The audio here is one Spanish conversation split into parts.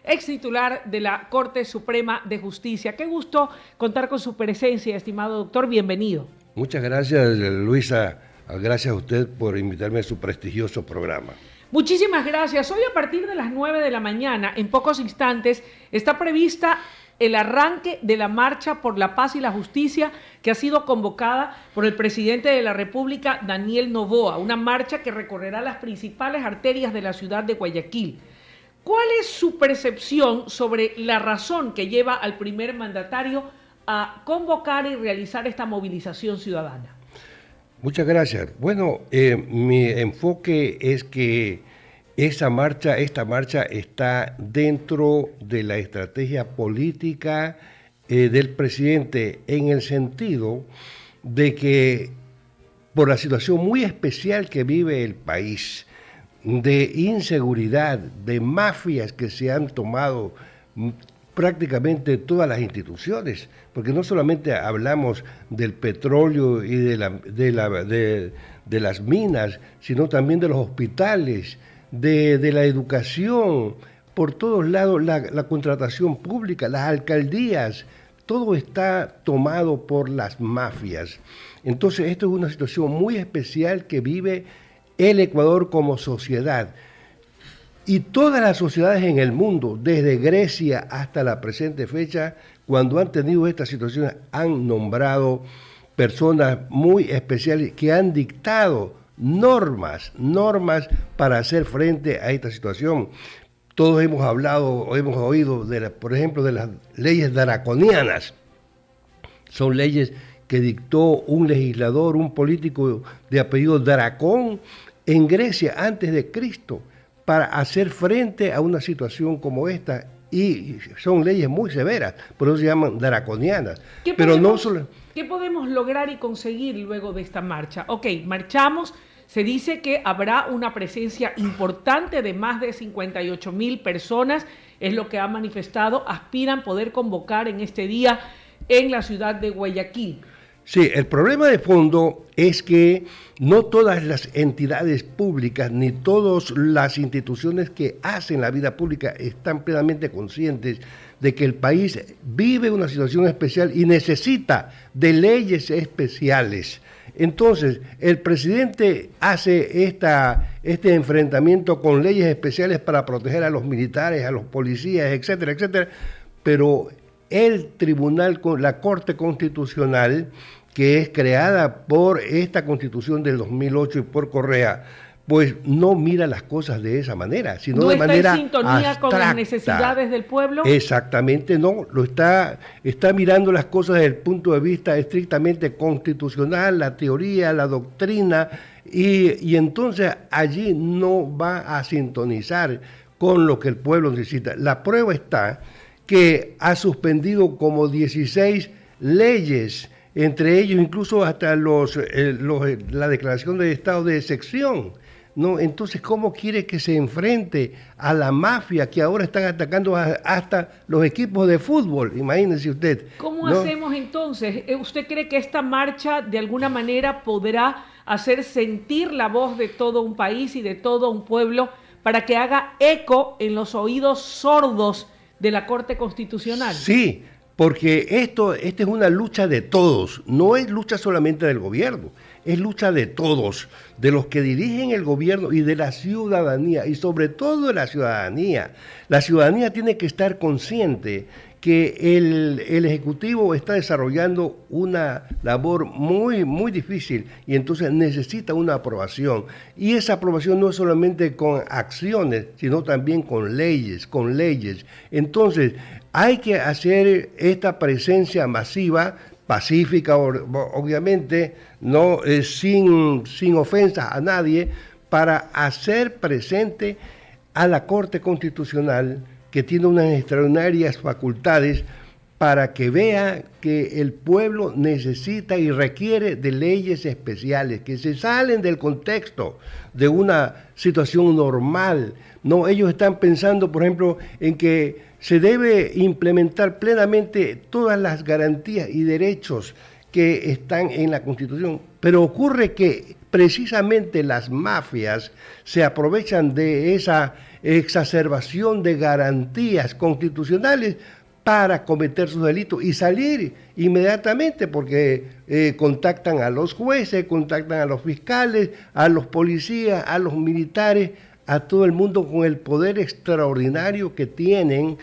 ex titular de la Corte Suprema de Justicia. Qué gusto contar con su presencia, estimado doctor. Bienvenido. Muchas gracias, Luisa. Gracias a usted por invitarme a su prestigioso programa. Muchísimas gracias. Hoy a partir de las 9 de la mañana, en pocos instantes, está prevista el arranque de la Marcha por la Paz y la Justicia que ha sido convocada por el presidente de la República, Daniel Noboa, una marcha que recorrerá las principales arterias de la ciudad de Guayaquil. ¿Cuál es su percepción sobre la razón que lleva al primer mandatario a convocar y realizar esta movilización ciudadana? Muchas gracias. Bueno, mi enfoque es que esta marcha está dentro de la estrategia política del presidente, en el sentido de que por la situación muy especial que vive el país, de inseguridad, de mafias que se han tomado prácticamente todas las instituciones, porque no solamente hablamos del petróleo y de las minas, sino también de los hospitales, de la educación, por todos lados la contratación pública, las alcaldías, todo está tomado por las mafias. Entonces, esto es una situación muy especial que vive el Ecuador como sociedad. Y todas las sociedades en el mundo, desde Grecia hasta la presente fecha, cuando han tenido estas situaciones, han nombrado personas muy especiales que han dictado normas para hacer frente a esta situación. Todos hemos hablado o hemos oído, por ejemplo, de las leyes draconianas. Son leyes que dictó un legislador, un político de apellido Dracón en Grecia antes de Cristo, para hacer frente a una situación como esta, y son leyes muy severas, por eso se llaman draconianas. ¿Qué podemos lograr y conseguir luego de esta marcha? Ok, marchamos, se dice que habrá una presencia importante de más de 58.000 personas, es lo que ha manifestado, aspiran poder convocar en este día en la ciudad de Guayaquil. Sí, el problema de fondo es que no todas las entidades públicas ni todas las instituciones que hacen la vida pública están plenamente conscientes de que el país vive una situación especial y necesita de leyes especiales. Entonces, el presidente hace este enfrentamiento con leyes especiales para proteger a los militares, a los policías, etcétera, etcétera, pero el tribunal, la Corte Constitucional, que es creada por esta Constitución del 2008 y por Correa, pues no mira las cosas de esa manera, sino de manera abstracta. ¿No está en sintonía con las necesidades del pueblo? Exactamente, no, está mirando las cosas desde el punto de vista estrictamente constitucional, la teoría, la doctrina, y entonces allí no va a sintonizar con lo que el pueblo necesita. La prueba está que ha suspendido como 16 leyes, entre ellos incluso hasta la declaración de estado de excepción, ¿no? Entonces, ¿cómo quiere que se enfrente a la mafia que ahora están atacando hasta los equipos de fútbol? Imagínese usted. ¿Cómo ¿no? hacemos entonces? ¿Usted cree que esta marcha de alguna manera podrá hacer sentir la voz de todo un país y de todo un pueblo para que haga eco en los oídos sordos de la Corte Constitucional? Sí, porque esta es una lucha de todos, no es lucha solamente del gobierno, es lucha de todos, de los que dirigen el gobierno y de la ciudadanía, y sobre todo de la ciudadanía. La ciudadanía tiene que estar consciente que el Ejecutivo está desarrollando una labor muy, muy difícil y entonces necesita una aprobación. Y esa aprobación no es solamente con acciones, sino también con leyes, Entonces, hay que hacer esta presencia masiva, pacífica, obviamente, no sin ofensas a nadie, para hacer presente a la Corte Constitucional, que tiene unas extraordinarias facultades, para que vea que el pueblo necesita y requiere de leyes especiales que se salen del contexto de una situación normal. No, ellos están pensando, por ejemplo, en que se debe implementar plenamente todas las garantías y derechos que están en la Constitución, pero ocurre que precisamente las mafias se aprovechan de esa exacerbación de garantías constitucionales para cometer sus delitos y salir inmediatamente, porque contactan a los jueces, contactan a los fiscales, a los policías, a los militares, a todo el mundo con el poder extraordinario que tienen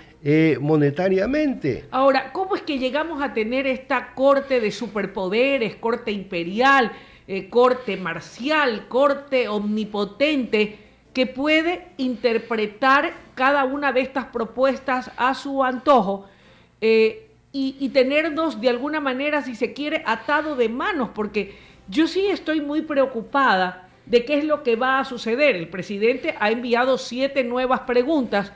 monetariamente. Ahora, ¿cómo es que llegamos a tener esta corte de superpoderes, corte imperial, corte marcial, corte omnipotente, que puede interpretar cada una de estas propuestas a su antojo y tenernos de alguna manera, si se quiere, atado de manos? Porque yo sí estoy muy preocupada de qué es lo que va a suceder. El presidente ha enviado 7 nuevas preguntas,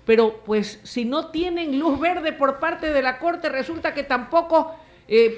pero pues si no tienen luz verde por parte de la Corte, resulta que tampoco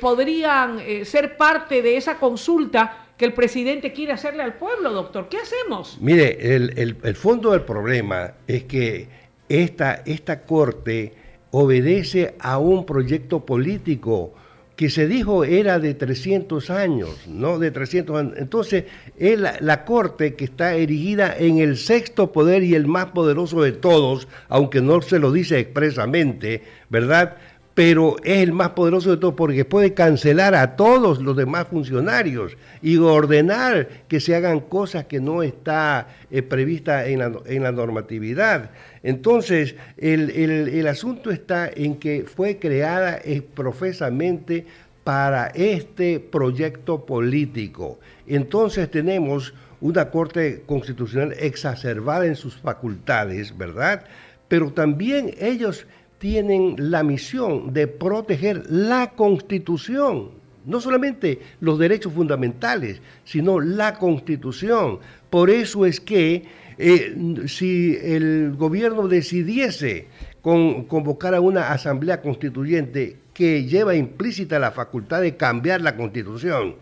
podrían ser parte de esa consulta que el presidente quiere hacerle al pueblo, doctor. ¿Qué hacemos? Mire, el fondo del problema es que esta Corte obedece a un proyecto político que se dijo era de 300 años, ¿no? De 300 años. Entonces, es la Corte que está erigida en el sexto poder y el más poderoso de todos, aunque no se lo dice expresamente, ¿verdad? Pero es el más poderoso de todos porque puede cancelar a todos los demás funcionarios y ordenar que se hagan cosas que no está prevista en la normatividad. Entonces, el asunto está en que fue creada profesamente para este proyecto político. Entonces tenemos una Corte Constitucional exacerbada en sus facultades, ¿verdad? Pero también ellos tienen la misión de proteger la Constitución, no solamente los derechos fundamentales, sino la Constitución. Por eso es que si el gobierno decidiese convocar a una asamblea constituyente que lleva implícita la facultad de cambiar la Constitución,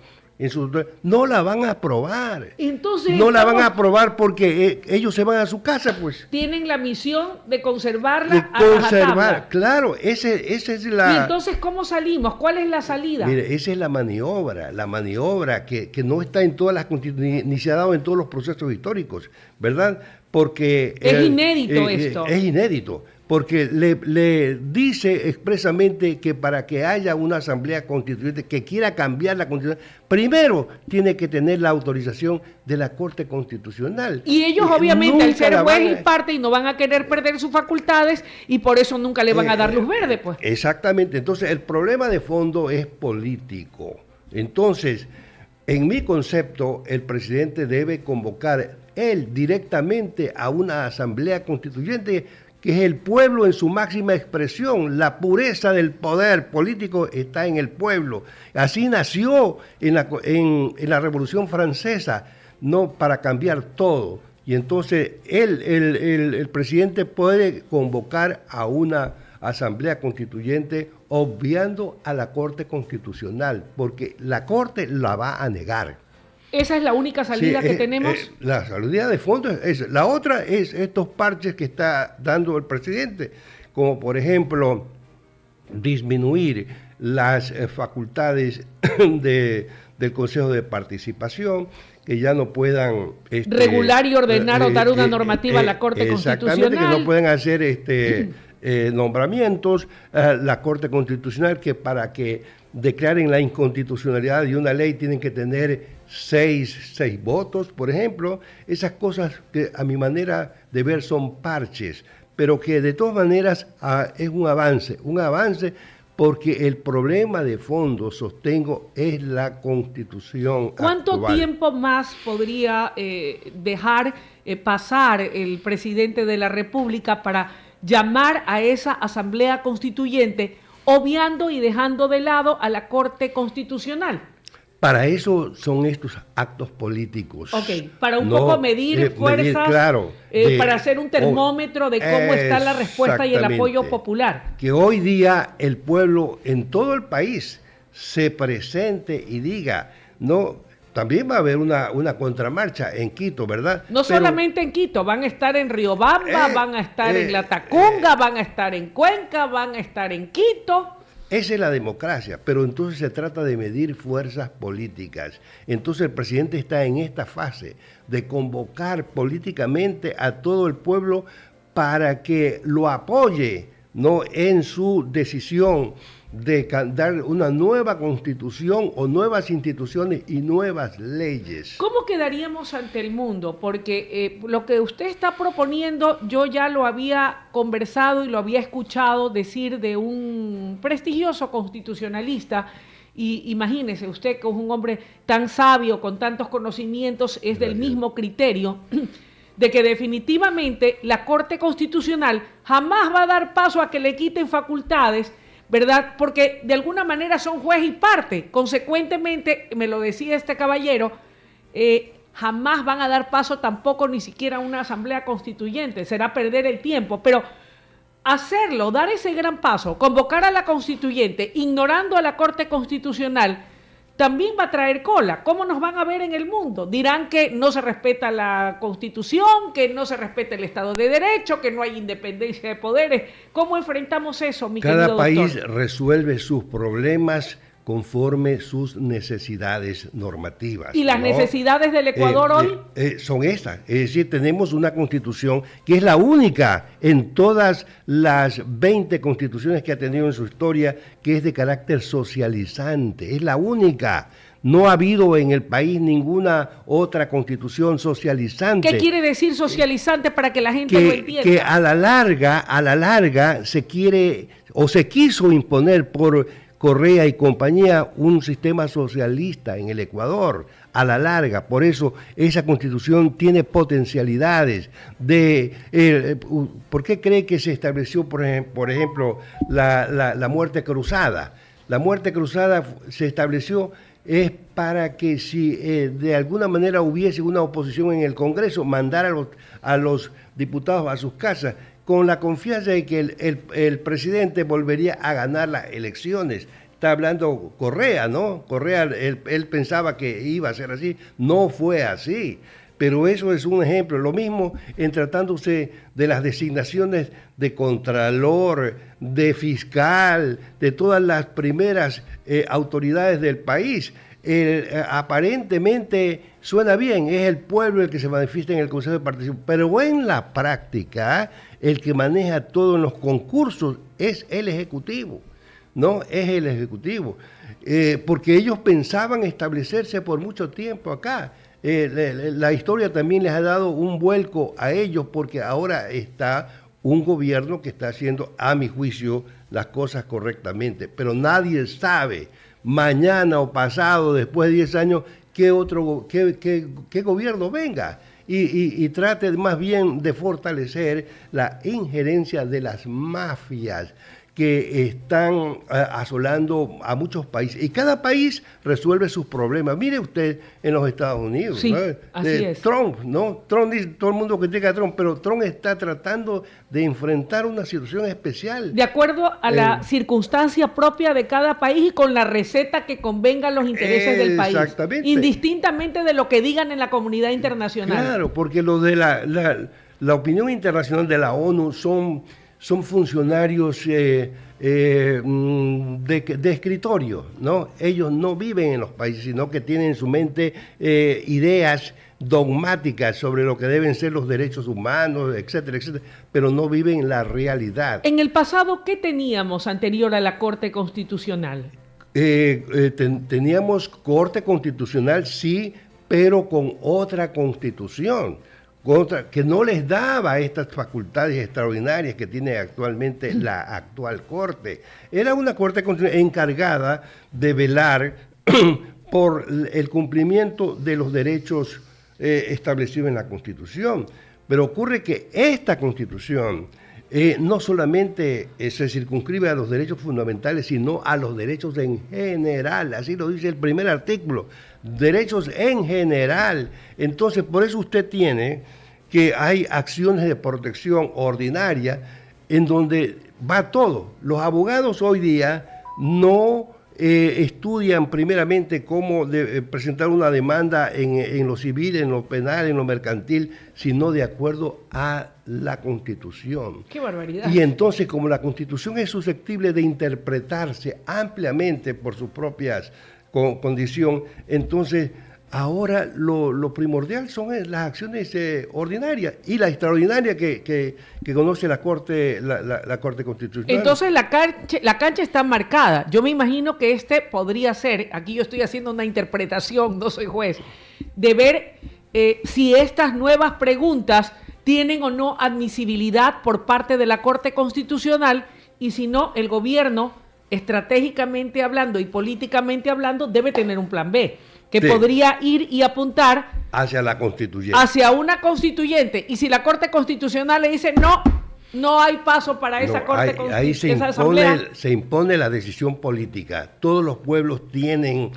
no la van a aprobar. Entonces, no la van a aprobar porque ellos se van a su casa, pues. Tienen la misión de conservarla a rajatabla. Claro, esa es la... ¿Y entonces cómo salimos? ¿Cuál es la salida? Mire, esa es la maniobra que no está en todas las constituciones, ni se ha dado en todos los procesos históricos, ¿verdad? Porque... Es inédito esto. Es inédito. Porque le dice expresamente que para que haya una asamblea constituyente que quiera cambiar la Constitución, primero tiene que tener la autorización de la Corte Constitucional. Y ellos obviamente al ser juez y parte y no van a querer perder sus facultades y por eso nunca le van a dar luz verde, pues. Exactamente. Entonces el problema de fondo es político. Entonces, en mi concepto, el presidente debe convocar él directamente a una asamblea constituyente que es el pueblo en su máxima expresión. La pureza del poder político está en el pueblo. Así nació en la Revolución Francesa, no para cambiar todo. Y entonces el presidente puede convocar a una asamblea constituyente obviando a la Corte Constitucional, porque la Corte la va a negar. ¿Esa es la única salida que tenemos? La salida de fondo es esa. La otra es estos parches que está dando el presidente, como por ejemplo disminuir las facultades del Consejo de Participación, que ya no puedan... regular y ordenar o dar una normativa a la Corte Constitucional. Exactamente, que no pueden hacer nombramientos. La Corte Constitucional, que para que declaren la inconstitucionalidad de una ley tienen que tener 6 votos, por ejemplo. Esas cosas que a mi manera de ver son parches, pero que de todas maneras es un avance porque el problema de fondo, sostengo, es la Constitución ¿Cuánto actual. tiempo más podría dejar pasar el presidente de la República para llamar a esa Asamblea Constituyente, obviando y dejando de lado a la Corte Constitucional? Para eso son estos actos políticos. Ok, para un poco medir fuerzas, claro, para hacer un termómetro de cómo está la respuesta y el apoyo popular. Que hoy día el pueblo en todo el país se presente y diga, no, también va a haber una contramarcha en Quito, ¿verdad? No solamente en Quito, van a estar en Riobamba, van a estar en La Tacunga, van a estar en Cuenca, van a estar en Quito. Esa es la democracia, pero entonces se trata de medir fuerzas políticas. Entonces el presidente está en esta fase de convocar políticamente a todo el pueblo para que lo apoye, ¿no?, en su decisión de dar una nueva constitución o nuevas instituciones y nuevas leyes. ¿Cómo quedaríamos ante el mundo? Porque lo que usted está proponiendo, yo ya lo había conversado y lo había escuchado decir de un prestigioso constitucionalista. Y imagínese usted, que es un hombre tan sabio, con tantos conocimientos, es del mismo criterio de que definitivamente la Corte Constitucional jamás va a dar paso a que le quiten facultades, ¿verdad? Porque de alguna manera son juez y parte. Consecuentemente, me lo decía este caballero, jamás van a dar paso tampoco ni siquiera a una asamblea constituyente. Será perder el tiempo. Pero hacerlo, dar ese gran paso, convocar a la constituyente, ignorando a la Corte Constitucional, también va a traer cola. ¿Cómo nos van a ver en el mundo? Dirán que no se respeta la Constitución, que no se respeta el Estado de Derecho, que no hay independencia de poderes. ¿Cómo enfrentamos eso, mi querido doctor? Cada país resuelve sus problemas conforme sus necesidades normativas. ¿Y las necesidades del Ecuador hoy? Son estas. Es decir, tenemos una constitución que es la única en todas las 20 constituciones que ha tenido en su historia, que es de carácter socializante. Es la única. No ha habido en el país ninguna otra constitución socializante. ¿Qué quiere decir socializante para que la gente lo entienda? Que a la larga se quiere o se quiso imponer por Correa y compañía un sistema socialista en el Ecuador a la larga. Por eso esa constitución tiene potencialidades de... ¿Por qué cree que se estableció, por ejemplo, la muerte cruzada? La muerte cruzada se estableció es para que si de alguna manera hubiese una oposición en el Congreso, mandar a los diputados a sus casas, con la confianza de que el presidente volvería a ganar las elecciones. Está hablando Correa, ¿no? Correa, él pensaba que iba a ser así, no fue así. Pero eso es un ejemplo. Lo mismo en tratándose de las designaciones de contralor, de fiscal, de todas las primeras autoridades del país. Aparentemente suena bien, es el pueblo el que se manifiesta en el Consejo de Participación, pero en la práctica el que maneja todos los concursos es el Ejecutivo, ¿no? Es el Ejecutivo, porque ellos pensaban establecerse por mucho tiempo acá. La historia también les ha dado un vuelco a ellos, porque ahora está un gobierno que está haciendo, a mi juicio, las cosas correctamente, pero nadie sabe mañana o pasado, después de 10 años, qué gobierno venga y trate más bien de fortalecer la injerencia de las mafias que están asolando a muchos países. Y cada país resuelve sus problemas. Mire usted en los Estados Unidos, sí, ¿no? Así es. Trump, ¿no? Trump dice, todo el mundo critica a Trump, pero Trump está tratando de enfrentar una situación especial. De acuerdo a la circunstancia propia de cada país y con la receta que convenga a los intereses del país. Exactamente. Indistintamente de lo que digan en la comunidad internacional. Claro, porque lo de la opinión internacional de la ONU son funcionarios de escritorio, ¿no? Ellos no viven en los países, sino que tienen en su mente ideas dogmáticas sobre lo que deben ser los derechos humanos, etcétera, etcétera, pero no viven en la realidad. En el pasado, ¿qué teníamos anterior a la Corte Constitucional? Teníamos Corte Constitucional, sí, pero con otra constitución, que no les daba estas facultades extraordinarias que tiene actualmente la actual Corte. Era una Corte encargada de velar por el cumplimiento de los derechos establecidos en la Constitución. Pero ocurre que esta Constitución no solamente se circunscribe a los derechos fundamentales, sino a los derechos en general. Así lo dice el primer artículo. Derechos en general. Entonces, por eso usted tiene que hay acciones de protección ordinaria en donde va todo. Los abogados hoy día no estudian primeramente cómo presentar una demanda en lo civil, en lo penal, en lo mercantil, sino de acuerdo a la Constitución. ¡Qué barbaridad! Y entonces, como la Constitución es susceptible de interpretarse ampliamente por sus propias condiciones, entonces ahora lo primordial son las acciones ordinarias y la extraordinaria que conoce la Corte Constitucional. Entonces la cancha está marcada. Yo me imagino que podría ser, aquí yo estoy haciendo una interpretación, no soy juez, de ver si estas nuevas preguntas tienen o no admisibilidad por parte de la Corte Constitucional, y si no, el gobierno, estratégicamente hablando y políticamente hablando, debe tener un plan B, que sí, podría ir y apuntar hacia la constituyente. Hacia una constituyente. Y si la Corte Constitucional le dice no hay paso para esa Corte Constitucional. Ahí se impone la decisión política. Todos los pueblos tienen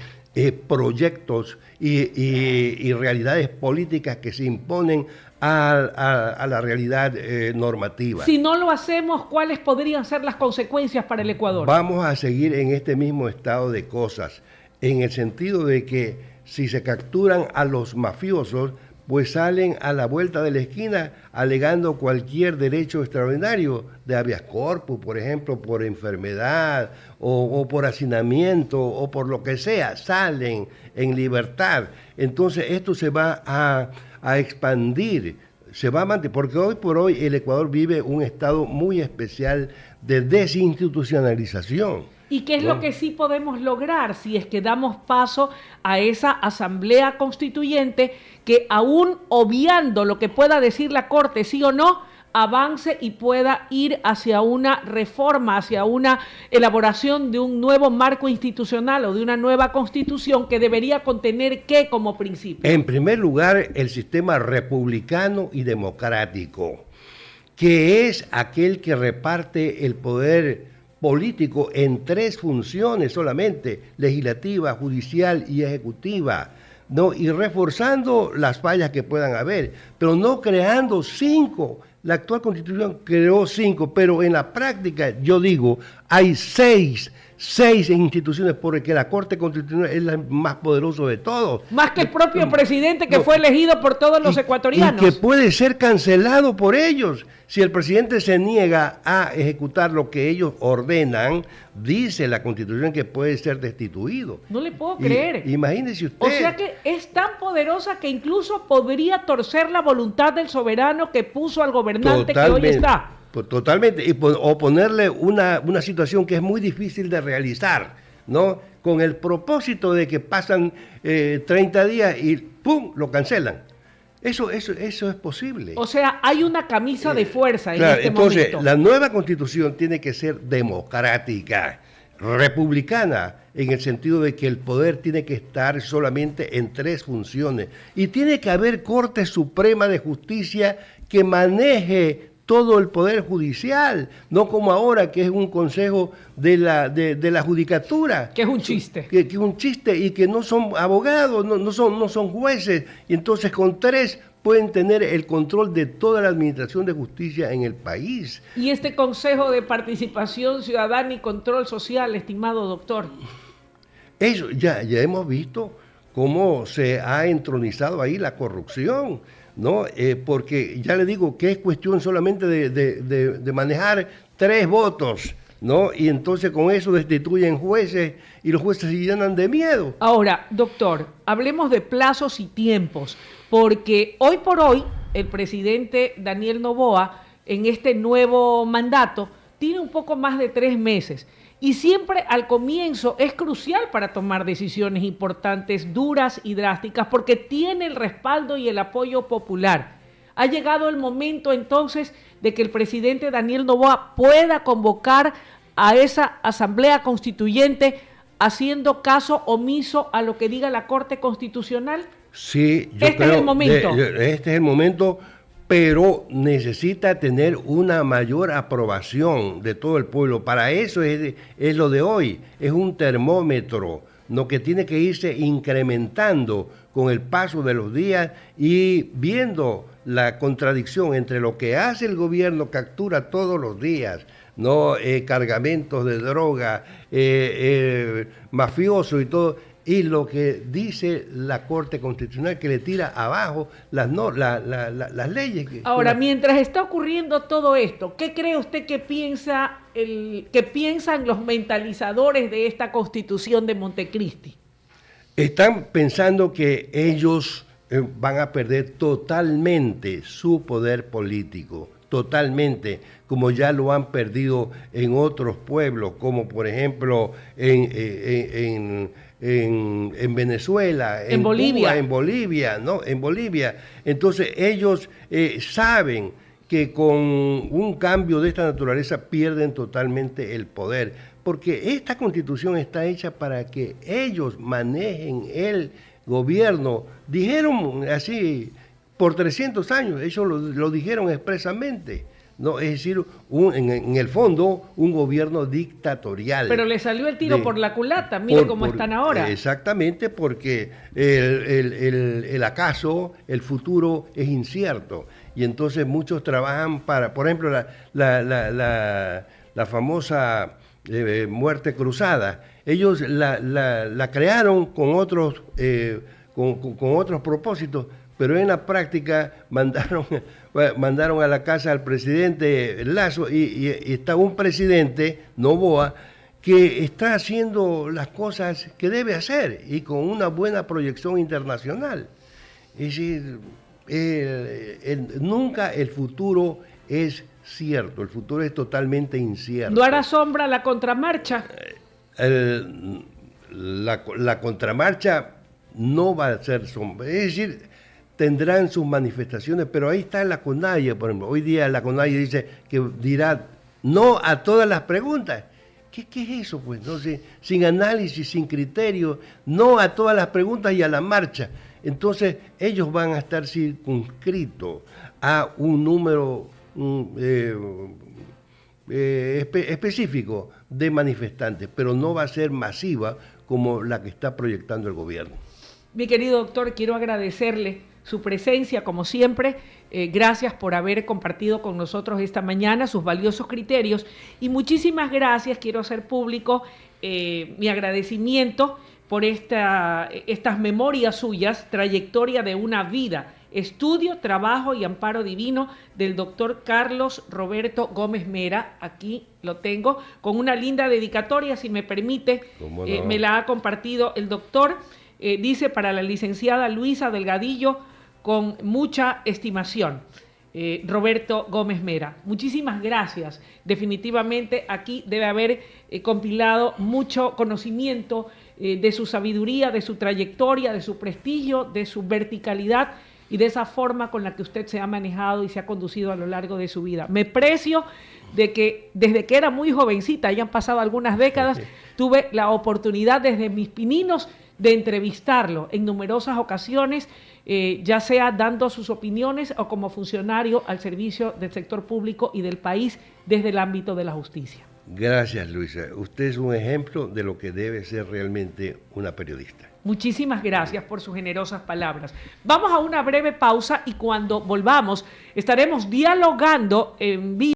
proyectos y realidades políticas que se imponen a la realidad normativa. Si no lo hacemos, ¿cuáles podrían ser las consecuencias para el Ecuador? Vamos a seguir en este mismo estado de cosas, en el sentido de que si se capturan a los mafiosos, pues salen a la vuelta de la esquina alegando cualquier derecho extraordinario de habeas corpus, por ejemplo, por enfermedad o por hacinamiento o por lo que sea, salen en libertad. Entonces esto se va a expandir, se va a mantener, porque hoy por hoy el Ecuador vive un estado muy especial de desinstitucionalización. ¿Y qué es lo que sí podemos lograr si es que damos paso a esa asamblea constituyente que, aún obviando lo que pueda decir la Corte, sí o no, avance y pueda ir hacia una reforma, hacia una elaboración de un nuevo marco institucional o de una nueva constitución que debería contener qué como principio? En primer lugar, el sistema republicano y democrático, que es aquel que reparte el poder político en 3 funciones solamente: legislativa, judicial y ejecutiva, ¿no? Y reforzando las fallas que puedan haber, pero no creando 5. La actual Constitución creó 5, pero en la práctica, yo digo, hay 6 instituciones, porque la Corte Constitucional es la más poderosa de todos. Más que el propio presidente que fue elegido por todos los ecuatorianos. Y que puede ser cancelado por ellos. Si el presidente se niega a ejecutar lo que ellos ordenan, dice la Constitución que puede ser destituido. No le puedo creer. Imagínese usted. O sea que es tan poderosa que incluso podría torcer la voluntad del soberano que puso al gobernante que hoy está. Totalmente, o ponerle una situación que es muy difícil de realizar, ¿no? Con el propósito de que pasan 30 días y ¡pum!, lo cancelan. Eso es posible. O sea, hay una camisa de fuerza en este entonces, momento. La nueva Constitución tiene que ser democrática, republicana, en el sentido de que el poder tiene que estar solamente en 3 funciones. Y tiene que haber Corte Suprema de Justicia que maneje todo el poder judicial, no como ahora que es un consejo de la judicatura. Que es un chiste. Que es un chiste y que no son abogados, no son jueces, y entonces con 3 pueden tener el control de toda la administración de justicia en el país. ¿Y este Consejo de Participación Ciudadana y Control Social, estimado doctor? Eso, ya hemos visto cómo se ha entronizado ahí la corrupción, ¿no? Porque ya le digo que es cuestión solamente de manejar 3 votos, ¿no? Y entonces con eso destituyen jueces y los jueces se llenan de miedo. Ahora, doctor, hablemos de plazos y tiempos, porque hoy por hoy el presidente Daniel Noboa, en este nuevo mandato, tiene un poco más de 3 meses. Y siempre al comienzo es crucial para tomar decisiones importantes, duras y drásticas, porque tiene el respaldo y el apoyo popular. Ha llegado el momento entonces de que el presidente Daniel Noboa pueda convocar a esa asamblea constituyente haciendo caso omiso a lo que diga la Corte Constitucional. Sí, yo creo es el momento. Este es el momento, pero necesita tener una mayor aprobación de todo el pueblo. Para eso es lo de hoy, es un termómetro, lo que tiene que irse incrementando con el paso de los días y viendo la contradicción entre lo que hace el gobierno, captura todos los días, ¿no? Cargamentos de droga, mafiosos y todo, y lo que dice la Corte Constitucional, que le tira abajo las leyes. Ahora, mientras está ocurriendo todo esto, ¿qué cree usted que piensan los mentalizadores de esta Constitución de Montecristi? Están pensando que ellos van a perder totalmente su poder político, totalmente, como ya lo han perdido en otros pueblos, como por ejemplo en Venezuela, en Bolivia. Cuba, en Bolivia, ¿no? En Bolivia. Entonces ellos saben que con un cambio de esta naturaleza pierden totalmente el poder, porque esta Constitución está hecha para que ellos manejen el gobierno. Dijeron así por 300 años, ellos lo dijeron expresamente. No, es decir, en el fondo, un gobierno dictatorial. Pero le salió el tiro por la culata, mire cómo están ahora. Exactamente, porque el acaso, el futuro es incierto. Y entonces muchos trabajan para, por ejemplo, la famosa muerte cruzada. Ellos la crearon con otros propósitos, pero en la práctica mandaron a la casa al presidente Lasso y está un presidente, Noboa, que está haciendo las cosas que debe hacer y con una buena proyección internacional. Es decir, nunca el futuro es cierto, el futuro es totalmente incierto. ¿No hará sombra la contramarcha? La contramarcha no va a ser sombra, es decir, tendrán sus manifestaciones, pero ahí está la CONAIE, por ejemplo. Hoy día la CONAIE dice que dirá no a todas las preguntas. ¿Qué es eso? Pues no sé, sin análisis, sin criterio, no a todas las preguntas y a la marcha. Entonces ellos van a estar circunscritos a un número específico de manifestantes, pero no va a ser masiva como la que está proyectando el gobierno. Mi querido doctor, quiero agradecerle su presencia, como siempre. Gracias por haber compartido con nosotros esta mañana sus valiosos criterios y muchísimas gracias. Quiero hacer público mi agradecimiento por estas memorias suyas, trayectoria de una vida, estudio, trabajo y amparo divino del doctor Carlos Roberto Gómez Mera. Aquí lo tengo, con una linda dedicatoria, si me permite, ¿Cómo no? me la ha compartido el doctor. Dice para la licenciada Luisa Delgadillo, con mucha estimación, Roberto Gómez Mera. Muchísimas gracias. Definitivamente aquí debe haber compilado mucho conocimiento de su sabiduría, de su trayectoria, de su prestigio, de su verticalidad y de esa forma con la que usted se ha manejado y se ha conducido a lo largo de su vida. Me precio de que desde que era muy jovencita, ya han pasado algunas décadas, tuve la oportunidad desde mis pininos de entrevistarlo en numerosas ocasiones, ya sea dando sus opiniones o como funcionario al servicio del sector público y del país desde el ámbito de la justicia. Gracias, Luisa. Usted es un ejemplo de lo que debe ser realmente una periodista. Muchísimas gracias por sus generosas palabras. Vamos a una breve pausa y cuando volvamos estaremos dialogando en vivo